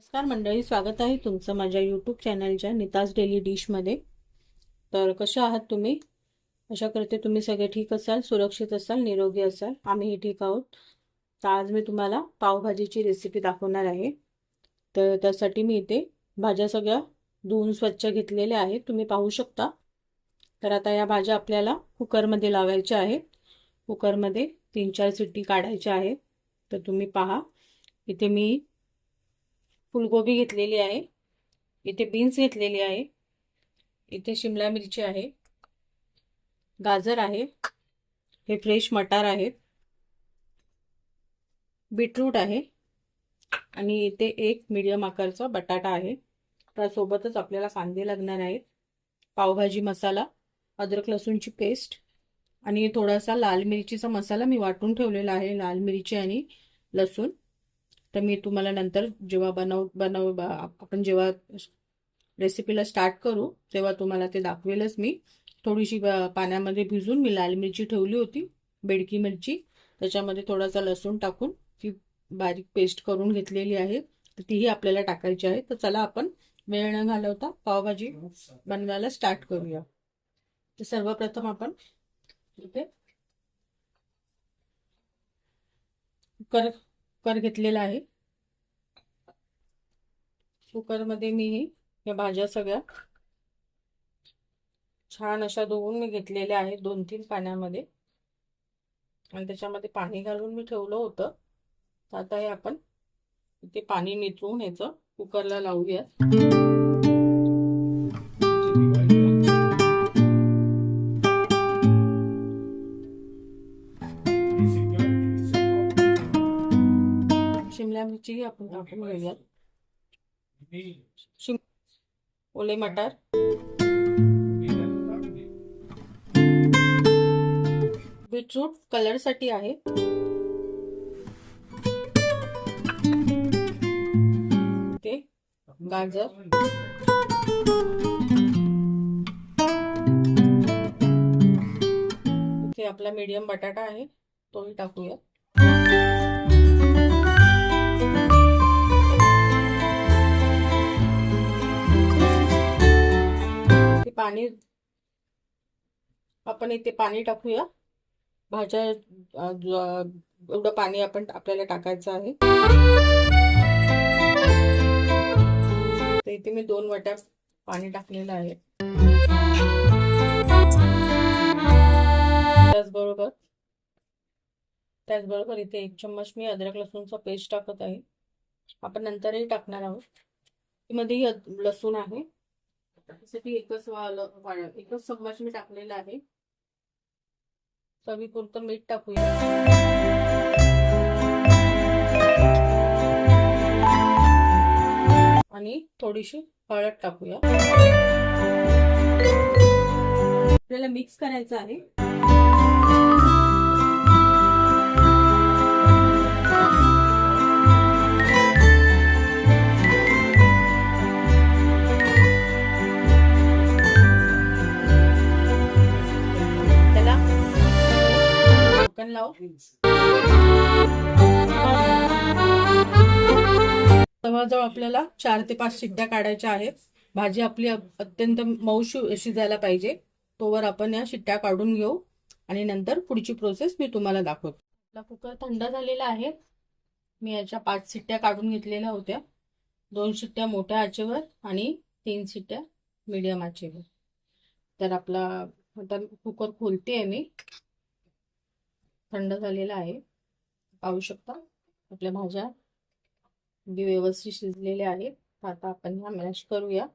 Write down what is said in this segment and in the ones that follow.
नमस्कार मंडळी, स्वागत आहे तुमचं माझ्या यूट्यूब चॅनलच्या नीताज डेली डिशमध्ये। तर कशा आहात तुम्ही? आशा करते तुम्ही सगळे ठीक असाल, सुरक्षित असाल, निरोगी असाल। आम्हीही ठीक आहोत। तर आज मी तुम्हाला पावभाजीची रेसिपी दाखवणार आहे। तर त्यासाठी मी इथे भाज्या सगळ्या धुवून स्वच्छ घेतलेल्या आहेत, तुम्ही पाहू शकता। तर आता या भाज्या आपल्याला कुकरमध्ये लावायच्या आहेत। कुकरमध्ये 3-4 शिट्टी काढायच्या आहेत। तर तुम्ही पहा, इथे मी फुलगोबी घेतलेली आहे, इथे बीन्स घेतलेली आहे, इथे शिमला मिरची आहे, गाजर आहे, हे फ्रेश मटार आहेत, बीटरूट आहे आणि इथे एक मीडियम आकाराचा बटाटा आहे। त्यासोबतच आपल्याला कांदे लागणार आहेत, पावभाजी मसाला, अद्रक लसूणची पेस्ट आणि थोडासा लाल मिरचीचा मसाला मी वाटून ठेवलेला आहे, लाल मिरची आणि लसूण। तर मी तुम्हाला नंतर जेव्हा आपण जेव्हा रेसिपीला स्टार्ट करू तेव्हा तुम्हाला ते दाखवेलच। मी थोडीशी पाण्यामध्ये भिजून मी लाल मिरची ठेवली होती, बेडकी मिरची, त्याच्यामध्ये थोडासा लसूण टाकून ती बारीक पेस्ट करून घेतलेली आहे। तर तीही आपल्याला टाकायची आहे। तर चला आपण वेळ न घालवता पावभाजी बनवायला स्टार्ट करूया। तर सर्वप्रथम आपण इथे कुकर घेतलेला आहे। कुकरमध्ये मी या भाज्या सगळ्या छान अशा धुवून मी घेतलेल्या आहेत 2-3 पाण्यामध्ये, आणि त्याच्यामध्ये पाणी घालून मी ठेवलं होतं। तर आता हे आपण इथे पाणी निथळून याचं कुकरला लावूया। शिमला मिरची आपण टाकून घेऊया, ओले मटार, बीटरूट कलर साठी आहे, ते गाजर, इथे आपला मीडियम बटाटा आहे, तोही टाकूया। पाणी आपण इथे पाणी टाकूया, भाज्या एवढं पाणी आपल्याला टाकायचं आहे। तर इथे मी 2 वाट्या पाणी टाकलेलं आहे। त्याचबरोबर इथे 1 चम्मच मी अद्रक लसूणचा पेस्ट टाकत आहे, आपण नंतरही टाकणार आहोत। मध्ये लसूण आहे, त्यासाठी एकच चम्मच मी टाकलेला आहे। चवीपुरतं मीठ टाकूया, आणि थोडीशी हळद टाकूया। आपल्याला मिक्स करायचं आहे। जवळजवळ आपल्याला 4 ते 5 शिट्ट्या काढायच्या आहेत। भाजी आपली अत्यंत मऊ शिजायला पाहिजे, तोवर आपण या शिट्ट्या काढून घेऊ आणि नंतर पुढची प्रोसेस मी तुम्हाला दाखवतो। आपला कुकर थंड झालेला आहे, मी याच्या 5 शिट्ट्या काढून घेतलेल्या होत्या, 2 शिट्ट्या मोठ्या आचेवर आणि 3 शिट्ट्या मीडियम आचेवर। तर आपला आता कुकर खोलते मी, थंड झालेला आहे, पाहू शकता आपल्या भाज्या व्यवस्थित शिजलेल्या आहेत। आता आपण ह्या मॅश करूया,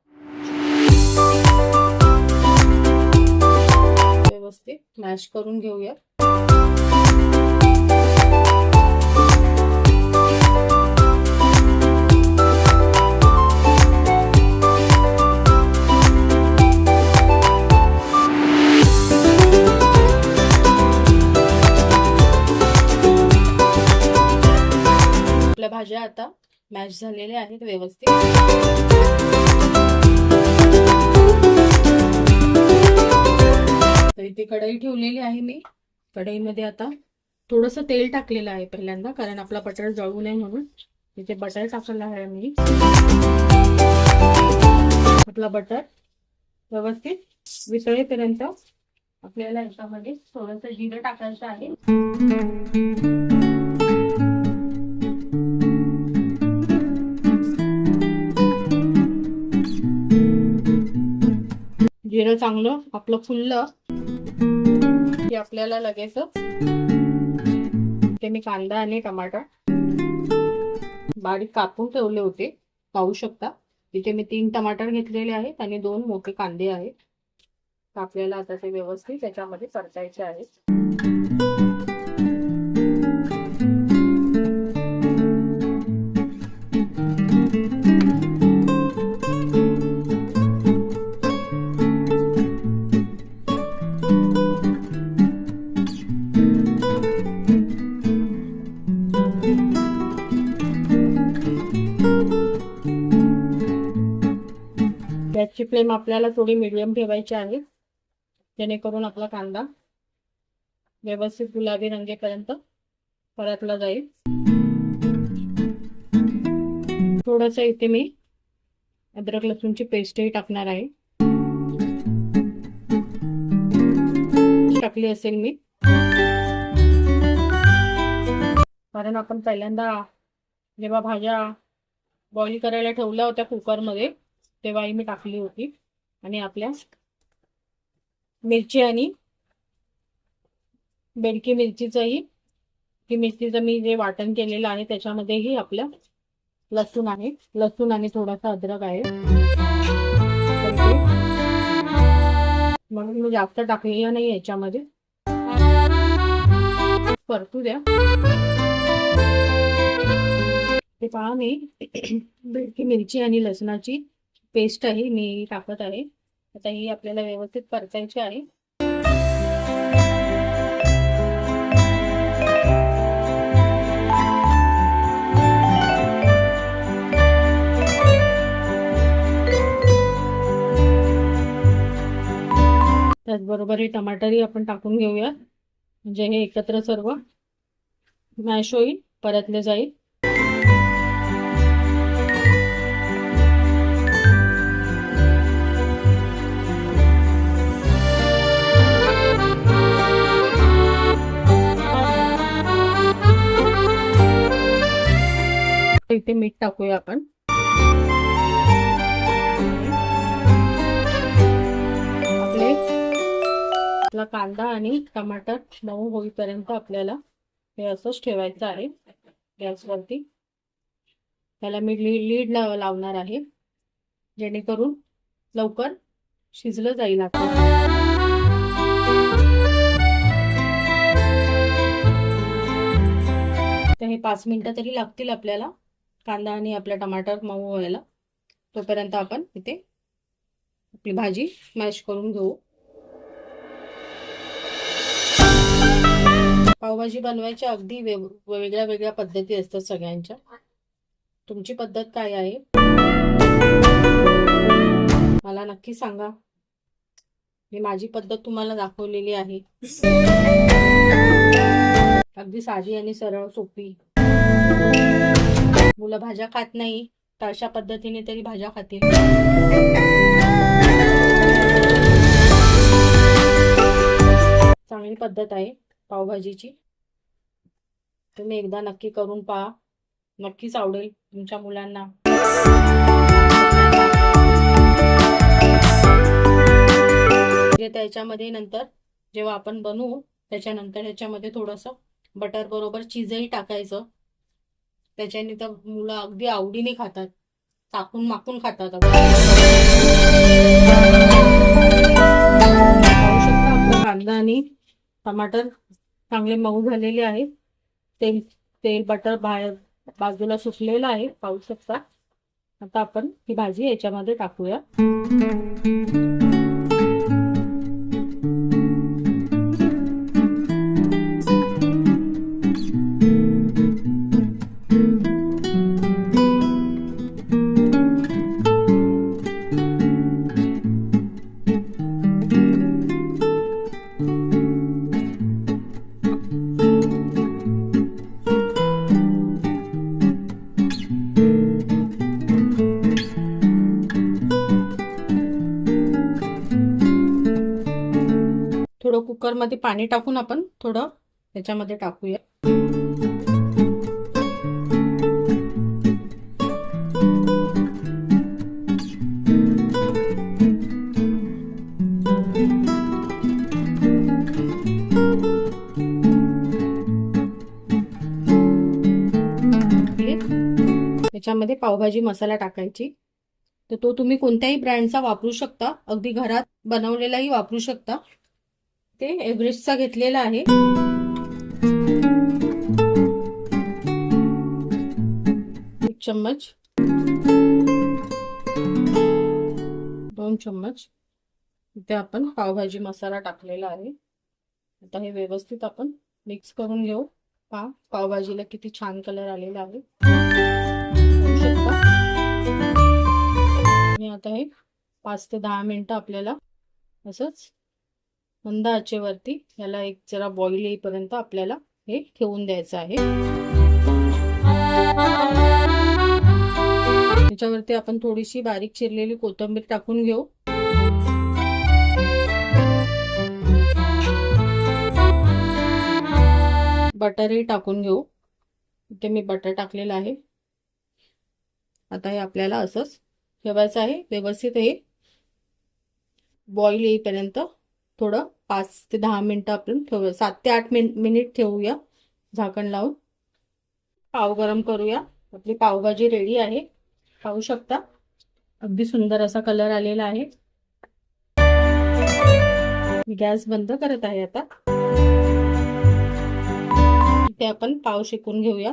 व्यवस्थित मॅश करून घेऊया। आपल्या भाज्या आता मॅश झालेल्या आहेत व्यवस्थित। तर इथे कढई ठेवलेली आहे मी, कढईमध्ये आता थोडंसं तेल टाकलेलं आहे पहिल्यांदा, कारण आपला बटाटा जळू नये म्हणून इथे बटर टाकलेला आहे मी. आपला बटर व्यवस्थित वितळेपर्यंत आपल्याला याच्यामध्ये थोडंसं जिरं टाकायचं आहे. जिरं चांगलं आपलं फुललं की आपल्याला लगेच ते मी कांदा आणि टमाटर बारीक कापून ठेवले होते, पाहू शकता. इथे मी 3 टमाटर घेतलेले आहेत आणि 2 मोठे कांदे आहेत. आपल्याला आता ते व्यवस्थित त्याच्यामध्ये परतायचे आहेत. गॅसची फ्लेम आपल्याला थोडी मीडियम ठेवायची आहे, जेणेकरून आपला कांदा व्यवस्थित गुलाबी रंगेपर्यंत परतला जाईल. थोडंसं इथे मी अद्रक लसूणची पेस्टही टाकणार आहे. टाकली असेल मी, कारण आपण पहिल्यांदा जेव्हा भाज्या बॉईल करायला ठेवल्या होत्या कुकरमध्ये तेव्हाही मी टाकली होती. आणि आपल्या मिरची आणि बेडकी मिरचीचंही, ही मिरचीचं मी जे वाटण केलेलं आहे त्याच्यामध्येही आपलं लसूण आहे, लसूण आणि थोडासा अद्रक आहे, म्हणून मी जास्त टाकलेलं नाही याच्यामध्ये. परतू द्या. ते पहा, मी बेडकी मिरची आणि लसणाची पेस्ट आहे मी टाकत आहे. आता ही आपल्याला व्यवस्थित परतायची आहे. त्याचबरोबर हे टमाटरही आपण टाकून घेऊया, म्हणजे हे एकत्र सर्व मॅश होईल, परतले जाईल. इथे मीठ टाकूया आपण. आपला कांदा आणि टमाटर मऊ होईपर्यंत आपल्याला हे असंच ठेवायचं आहे गॅसवरती. त्याला मी लीड लावणार आहे, जेणेकरून लवकर शिजलं जाईल. तर हे 5 मिनिटं तरी लागतील आपल्याला कांदा आणि आपला टमाटर मऊ व्हायला. तोपर्यंत आपण इथे आपली भाजी मॅश करून घेऊ. पावभाजी बनवायच्या अगदी वेगळ्या वेगळ्या पद्धती असतात सगळ्यांच्या. तुमची पद्धत काय आहे मला नक्की सांगा. मी माझी पद्धत तुम्हाला दाखवलेली आहे, अगदी साधी आणि सरळ सोपी. मुलं भाज्या खात नाही, तर अशा पद्धतीने तरी भाज्या खातील. चांगली पद्धत आहे पावभाजीची. तुम्ही एकदा नक्की करून पहा, नक्कीच आवडेल तुमच्या मुलांना. त्याच्यामध्ये नंतर जेव्हा आपण बनवू त्याच्यानंतर ह्याच्यामध्ये थोडंसं बटर बरोबर चीजही टाकायचं. त्याच्याने तर मुलं अगदी आवडीने खातात, टाकून माकून खातात. कांदा आणि टमाटर चांगले मऊ झालेले आहेत. तेल बटर बाजूला सुकलेलं आहे, पाहू शकता. आता आपण ही भाजी याच्यामध्ये टाकूया. कुकरमध्ये पाणी टाकून आपण थोडं त्याच्यामध्ये टाकूया. त्याच्यामध्ये पावभाजी मसाला टाकायची. तर तो तुम्ही कोणत्याही ब्रँडचा वापरू शकता, अगदी घरात बनवलेलाही वापरू शकता. ते एव्हरेस्टचा घेतलेला आहे. 1 चम्मच, 2 चम्मच इथे आपण पावभाजी मसाला टाकलेला आहे. आता हे व्यवस्थित आपण मिक्स करून घेऊ. पहा पावभाजीला किती छान कलर आलेला आहे. आणि आता हे 5 ते 10 मिनिटं आपल्याला असंच मंद आचेवरती याला एक जरा बॉईल येईपर्यंत आपल्याला हे ठेवून द्यायचं आहे. त्याच्यावरती आपण थोडीशी बारीक चिरलेली कोथिंबीर टाकून घेऊ. बटरही टाकून घेऊ. इथे मी बटर टाकलेलं आहे. आता हे आपल्याला असंच ठेवायचं आहे. व्यवस्थित हे बॉईल येईपर्यंत थोडं 5 ते 10 मिनिटं आपण ठेवूया. 7 ते 8 मिनिट ठेवूया झाकण लावून. पाव गरम करूया. आपली पावभाजी रेडी आहे. पाहू शकता अगदी सुंदर असा कलर आलेला आहे. मी गॅस बंद करत आहे. आता इथे आपण पाव शेकून घेऊया.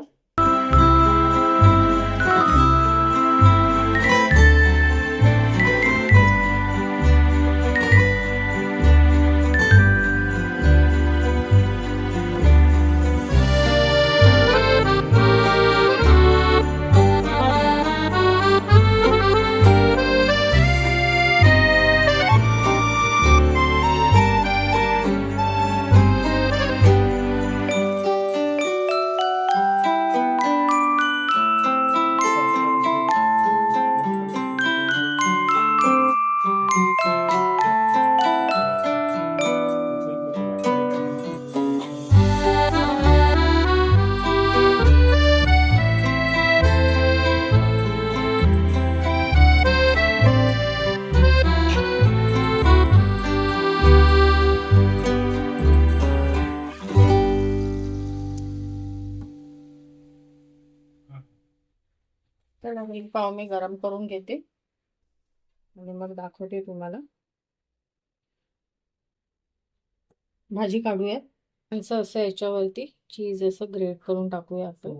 तर एक पाव मी गरम करून घेते आणि मग दाखवते तुम्हाला. भाजी काढूया. असं याच्यावरती चीज असं ग्रेट करून टाकूया आपण,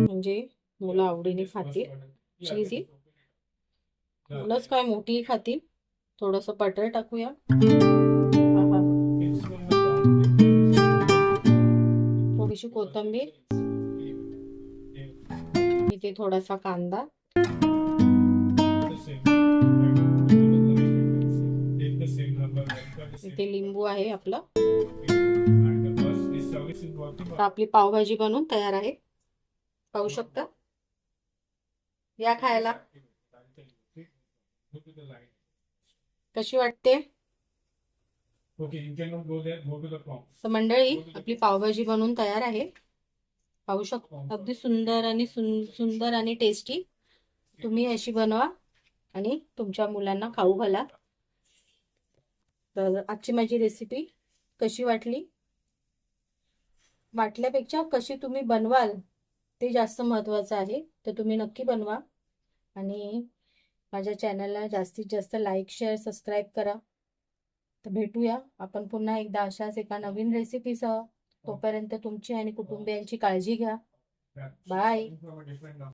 म्हणजे मुलं आवडीने खातील. चीज ही मुलंच काय मोठीही खातील. थोडंसं बटर टाकूया. थोडीशी कोथिंबीर, इथे थोडासा कांदा, इथे लिंबू आहे आपलं. आपली पावभाजी बनवून तयार आहे. पाहू शकता. या खायला. कशी वाटते? तर मंडळी आपली पावभाजी बनवून तयार आहे. पाहू शकता अगदी सुंदर आणि टेस्टी. तुम्ही अशी बनवा आणि तुमच्या मुलांना खाऊ घाला. तर आजची माझी रेसिपी कशी वाटली? वाटल्यापेक्षा कशी तुम्ही बनवाल ते जास्त महत्त्वाचं आहे. तर तुम्ही नक्की बनवा आणि माझ्या चॅनलला जास्तीत जास्त लाईक, शेअर, सबस्क्राईब करा. तर भेटूया आपण पुन्हा एकदा अशाच एका नवीन रेसिपीसह. तोपर्यंत तुमची आणि कुटुंबियांची काळजी घ्या. बाय.